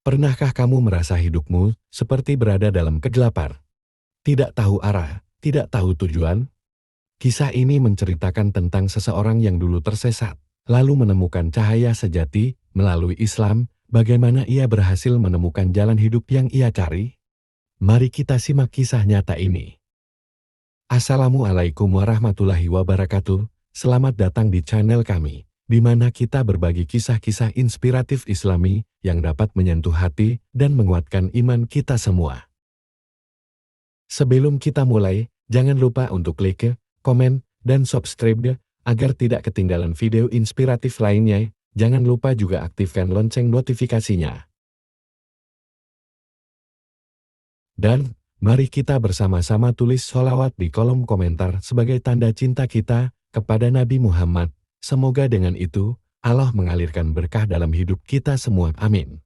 Pernahkah kamu merasa hidupmu seperti berada dalam kegelapan? Tidak tahu arah, tidak tahu tujuan? Kisah ini menceritakan tentang seseorang yang dulu tersesat, lalu menemukan cahaya sejati melalui Islam. Bagaimana ia berhasil menemukan jalan hidup yang ia cari? Mari kita simak kisah nyata ini. Assalamualaikum warahmatullahi wabarakatuh. Selamat datang di channel kami, di mana kita berbagi kisah-kisah inspiratif Islami yang dapat menyentuh hati dan menguatkan iman kita semua. Sebelum kita mulai, jangan lupa untuk like, komen, dan subscribe agar tidak ketinggalan video inspiratif lainnya. Jangan lupa juga aktifkan lonceng notifikasinya. Dan mari kita bersama-sama tulis sholawat di kolom komentar sebagai tanda cinta kita kepada Nabi Muhammad. Semoga dengan itu, Allah mengalirkan berkah dalam hidup kita semua. Amin.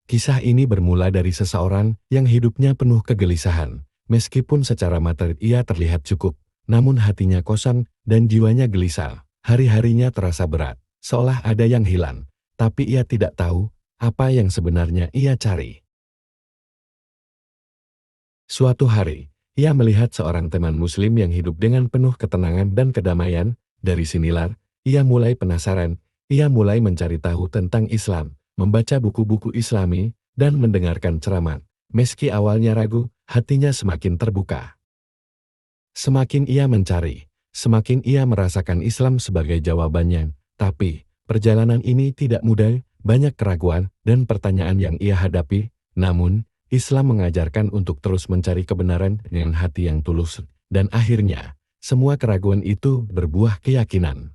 Kisah ini bermula dari seseorang yang hidupnya penuh kegelisahan. Meskipun secara materi ia terlihat cukup, namun hatinya kosong dan jiwanya gelisah. Hari-harinya terasa berat, seolah ada yang hilang. Tapi ia tidak tahu apa yang sebenarnya ia cari. Suatu hari, ia melihat seorang teman muslim yang hidup dengan penuh ketenangan dan kedamaian. Dari sinilah, ia mulai penasaran. Ia mulai mencari tahu tentang Islam, membaca buku-buku Islami, dan mendengarkan ceramah. Meski awalnya ragu, hatinya semakin terbuka. Semakin ia mencari, semakin ia merasakan Islam sebagai jawabannya. Tapi, perjalanan ini tidak mudah, banyak keraguan dan pertanyaan yang ia hadapi. Namun, Islam mengajarkan untuk terus mencari kebenaran dengan hati yang tulus. Dan akhirnya, semua keraguan itu berbuah keyakinan.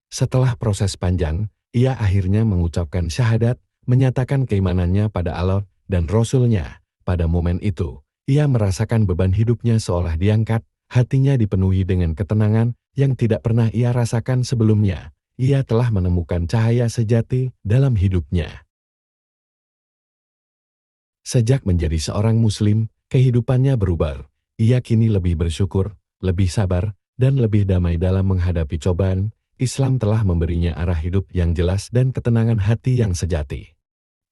Setelah proses panjang, ia akhirnya mengucapkan syahadat, menyatakan keimanannya pada Allah dan Rasul-Nya. Pada momen itu, ia merasakan beban hidupnya seolah diangkat, hatinya dipenuhi dengan ketenangan yang tidak pernah ia rasakan sebelumnya. Ia telah menemukan cahaya sejati dalam hidupnya. Sejak menjadi seorang muslim, kehidupannya berubah. Ia kini lebih bersyukur, lebih sabar, dan lebih damai dalam menghadapi cobaan. Islam telah memberinya arah hidup yang jelas dan ketenangan hati yang sejati.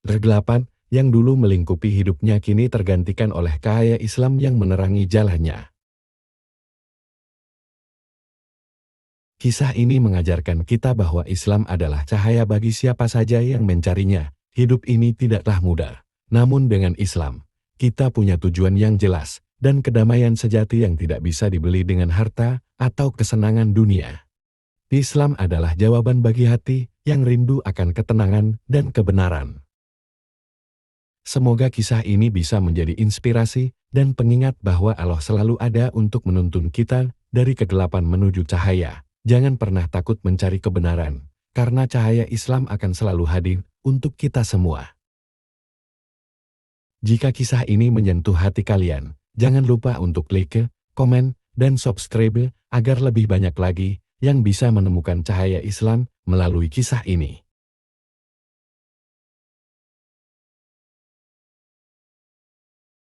Kegelapan yang dulu melingkupi hidupnya kini tergantikan oleh cahaya Islam yang menerangi jalannya. Kisah ini mengajarkan kita bahwa Islam adalah cahaya bagi siapa saja yang mencarinya. Hidup ini tidaklah mudah, namun dengan Islam, kita punya tujuan yang jelas dan kedamaian sejati yang tidak bisa dibeli dengan harta atau kesenangan dunia. Islam adalah jawaban bagi hati yang rindu akan ketenangan dan kebenaran. Semoga kisah ini bisa menjadi inspirasi dan pengingat bahwa Allah selalu ada untuk menuntun kita dari kegelapan menuju cahaya. Jangan pernah takut mencari kebenaran, karena cahaya Islam akan selalu hadir untuk kita semua. Jika kisah ini menyentuh hati kalian, jangan lupa untuk like, komen, dan subscribe agar lebih banyak lagi yang bisa menemukan cahaya Islam melalui kisah ini.